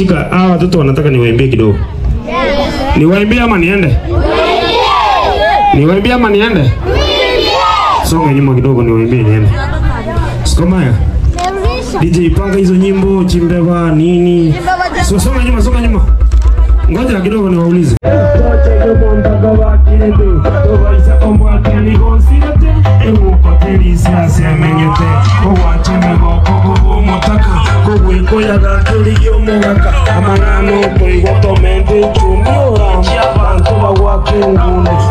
Shika, hawa watoto wanataka niwaimbie kidogo. Niwaimbie ama niende? Niwaimbie ama niende? Songa nyuma kidogo niwaimbie niende. Sikomaya. DJ panga hizo nyimbo, Chimbeba nini? Songa nyuma. Ngoja kidogo niwaulize.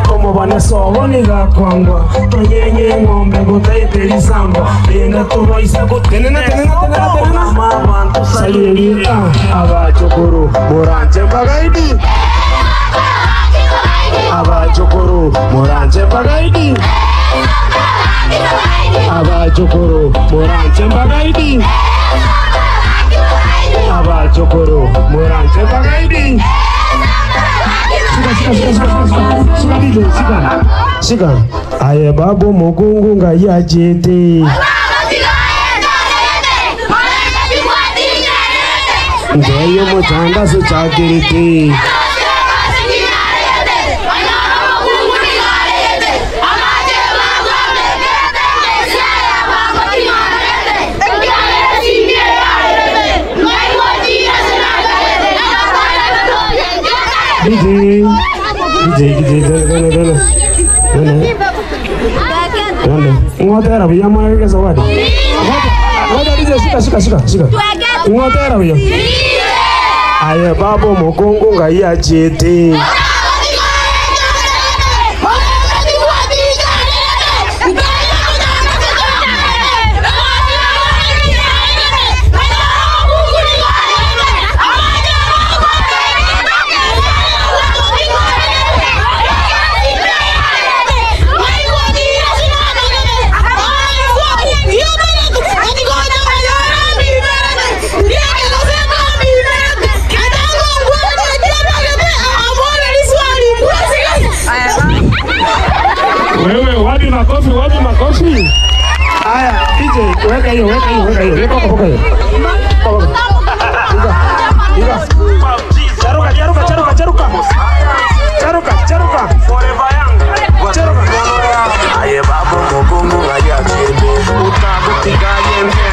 Como Vanessa Niga Kwangwa, Toyenye Ngombe Gotaiteli Samba, Enda Toba Isago Tenena Sayelita, Abachokoro, Moranje Bagaidi, Abachokoro, Moranje Bagaidi, Abachokoro, Moranje Bagaidi, Abachokoro, Moranje Bagaidi. Shika. Aye babu mugungu ngaya jete. Ngeyo mchanda se chakirite. Ngotera vya mwana kesa wadi. Ngoja DJ shika. Ngotera vya. Aye babo mugongo ngaya jete. Wapi makofi? Aya, DJ, weka hiyo. Weka hiyo. Charuka. Forever young. Charuka. Aye babo mugungu ngaya chebe. Utakutika yembe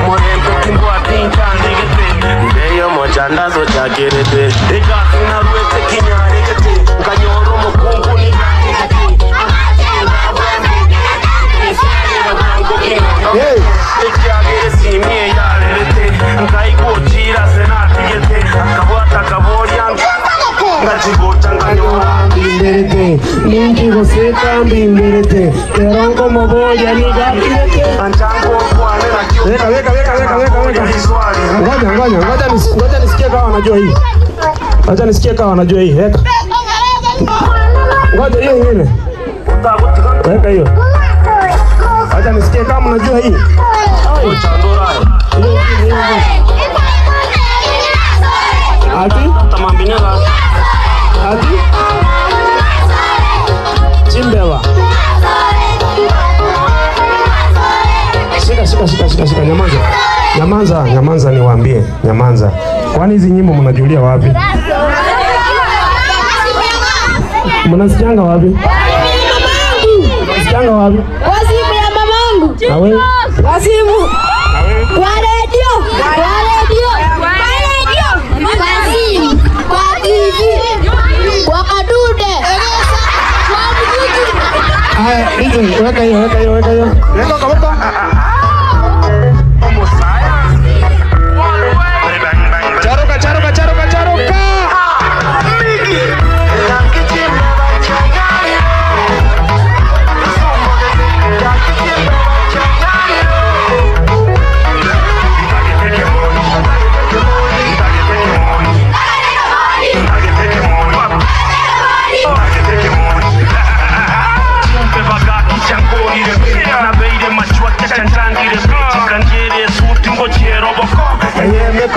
Morembe kimbwa tinka ndigete. Ndeyo mochanda zo chakirete. Eka kuna ruete kinyari kete. Kanyoro mugungu ni hey, Ninki goseka mbingerete Terongo moboya nigakirete Weka Ngoja nisikie kawa wanajua hii. Ngoja nisikie kawa wanajua hii. Weka Ngoja hiyo ingine. Weka hiyo. Ngoja nisikie kama mnajua hii. Ati? Tamambinela. Ati? Chimbewa. Shika. Nyamaza niwaambie. Nyamaza. Kwani hizi nyimbo mnajulia wapi? Mnasikianga wapi? Mnasikianga wapi? Wasimu ya mamangu. Nawe? Wasimu. Nawe? Kwa radio. Wasimu. Kwa TV. Kwa kadude. Kwa muziki. Haya, hizo weka hiyo. Weka. Charuka.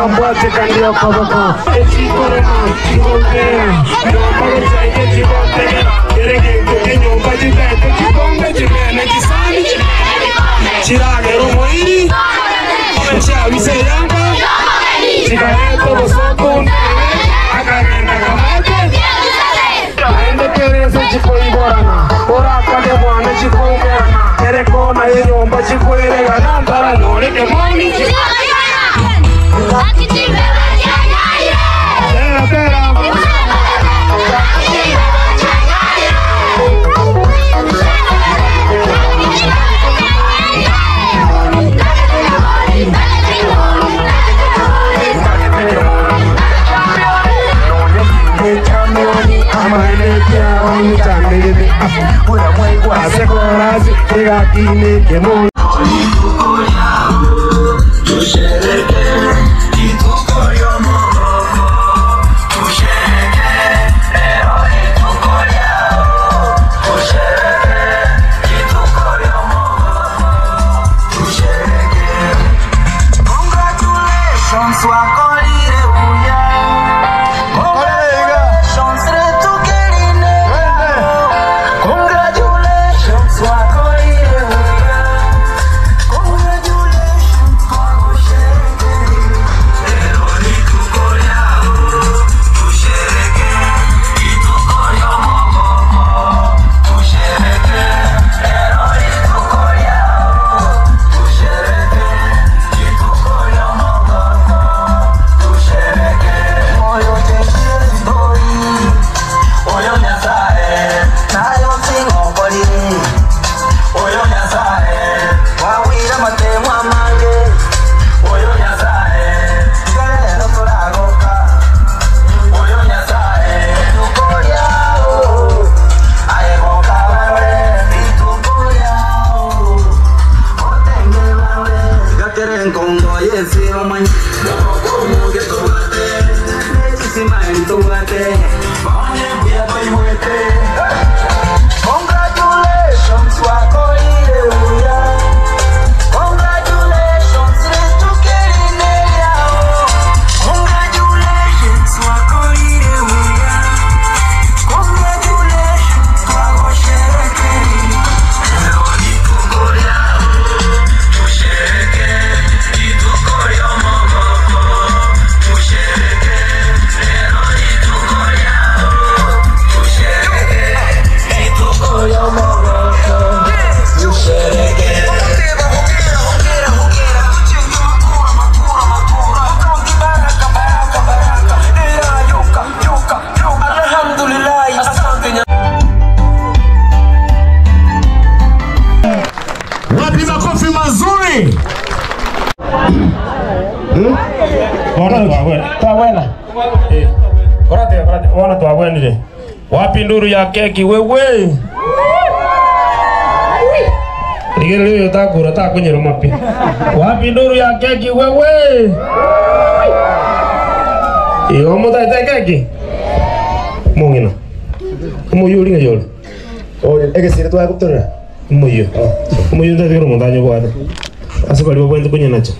Kambwate kandia kabaka Echikore man, chikonkea Nyomba chaike chikonkea Kereke kuke nyomba chikaete chikonge chimene chisani Chirage rumo iri Chawise yanga Chikaete boso Aye nyomba chikwele ganambara noleke moni Wapi nduru ya keki wewe? Nigelo yotakura takunyero mapi. Wapi nduru ya keki wewe? Iyo mutai keki. Mongina. Muyuri ngayol. Egesire tu aku betul ya? Muyu. Muyu tadi kalau montanya gua ada. Asal kalau bawa itu punya naca.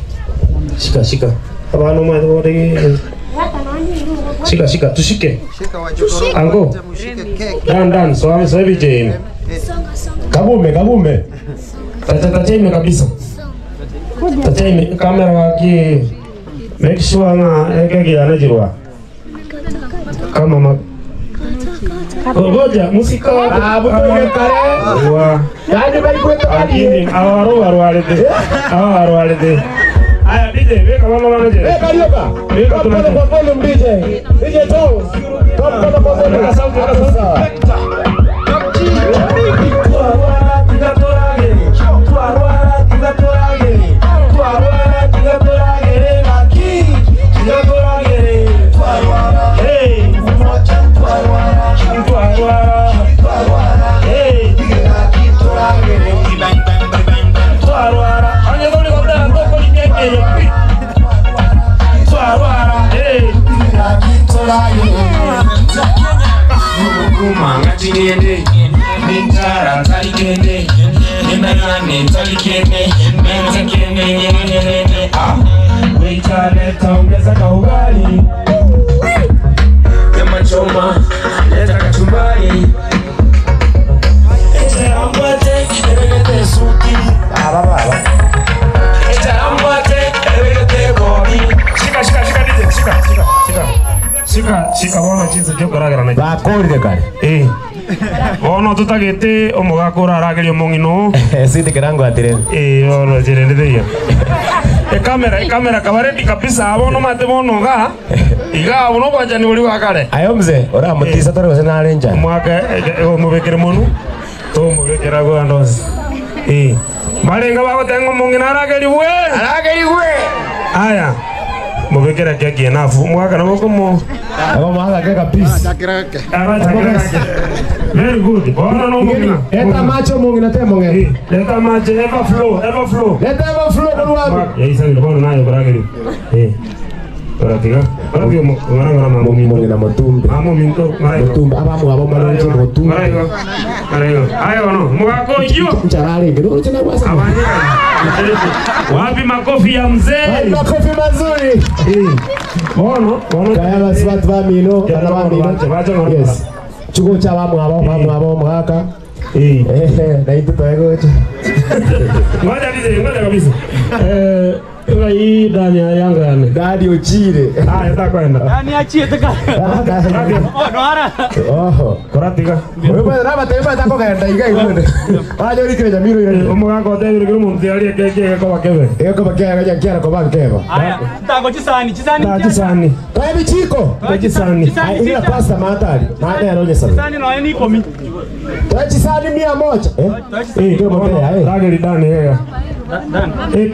Shika. Apa nama itu lagi? Shika, tu shike. Angko. Dan, soalnya saya bikin. Kabume. Tacheme kabisa. Tacheme kamera waki. Make sure na keki anajirwa. Kama ma. Ngoja musika. Betul kare. Wah. Jadi baik buat Ini awaru alide. Ayo DJ, weka mama aja. Kalian apa? Kau volume DJ. DJ Jones. Kau volume. Shika wana chinza joko raga na Bakori dekare. Ono tutagete omugakura aragerio mongino. Sidi kirango atireni. Oro jirenderia. Kamera kabaredi kabisa abono mate bono ga. Iga abono bajani uri wakare. Ayo mzee, ora mutisa tore wasena arenja. Mwaka mubekere monu. To mubekera go andozi. Malenga bako tengo mongina arageri we. Aya. Mubekera keki enafu. Mwaka na moko mo. Abo mwaka keka peace. Very good. Bona no mongina. Leta macho mongina te mongina. Leta macho ever flow. Leta ever flow kwa wangu. Ya isa ndio bona nayo barageri. Ora tiga. Ora bio ngara mambo mongina motumbe. Amo minto marayo. Motumbe abamu abo malonje motumbe. Marayo. Ayo no. Mugako iyo. Charali ngiro tena kwasa. Wapi makofi ya mzee? Makofi mazuri. Bono. Kaya baswat ba mino, kana ba mino. Yes. Chuko cha bamu abo mwaka. Na itu toegoje. Ngoja kabisa. Hii ndani ya Yanga yani. Gadi ochire. Itakwenda. Ndani achie teka. Noara. Koratika. Wewe bwana mataifa yako kaenda igai. Aje uri kile jamiro ile. Omugako tebiri kuri muntu ali keke ko bakebe. Eko bakega ya kiara ko bakeba. Aya, tango chisani. Chisani. Kwa bichiko. Chisani. Ile pasta matali. Na ya roje sana. Chisani no ni komi. Chisani 100. Ndio mbele. Rageli dani hega.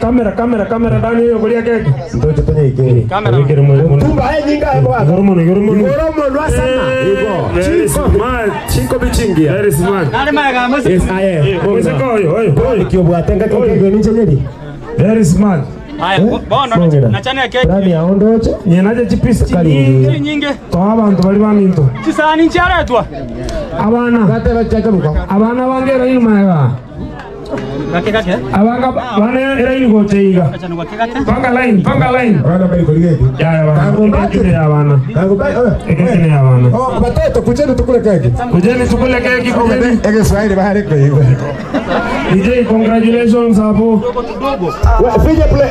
Kamera dani hiyo kulia keke. Ndio tupenye ike. Kamera. Tumba nyinga hapo hapo. Goromo Sana. Chiko bichingia. Very smart. Nani maga mse. Yes, aye. Mse koyo. Kiobwa tenga kike ninje nini? Very smart. Aya, bono na chana ya keke. Rani aondoche. Nyenaje chipisi Kali. Nyinge. To abantu bali baminto. Chisani nchara twa. Abana. Kate bachacha muka. Abana bangera inyuma. Kake. Abanga bana era ingo cheiga. Achana kwa keke. Panga line. Bana bali kuligeki. Ya bana. Kile ya bana. Kango ba. Kile ya bana. Oh, batoto kujeni tukule keki. Kujeni tukule keki kujeni. Ege Swahili bahari kwa hivyo. DJ congratulations hapo. Fije play.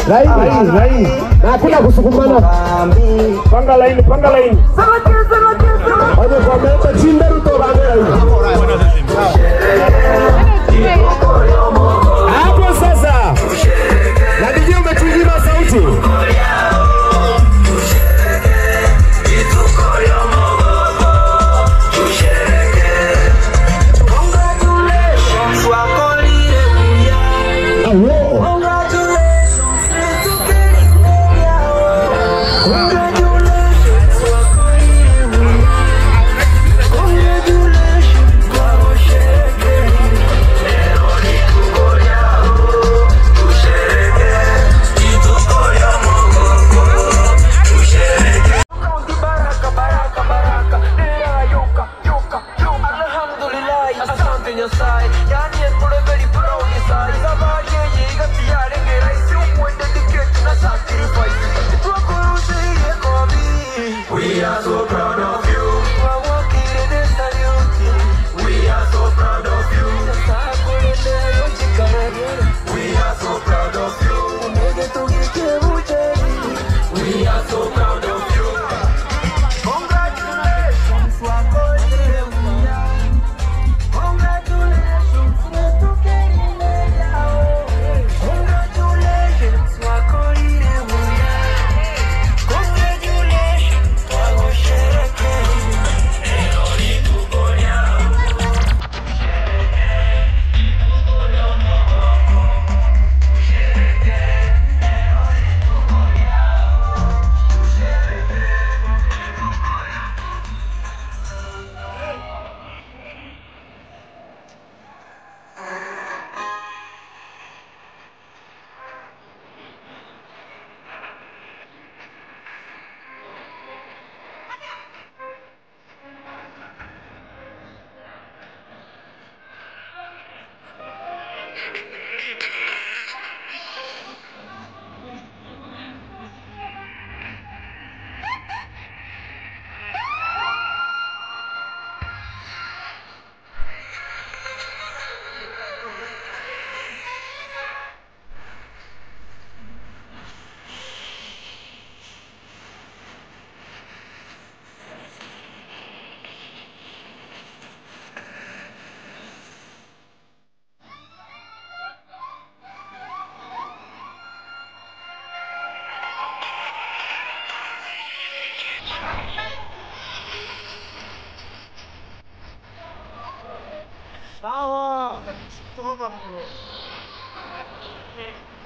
Laini. Na hakuna kusukumana. Panga line. Oje kwa meta chinde ruto bana. Hapo sasa. Na DJ umetunyima sauti. hii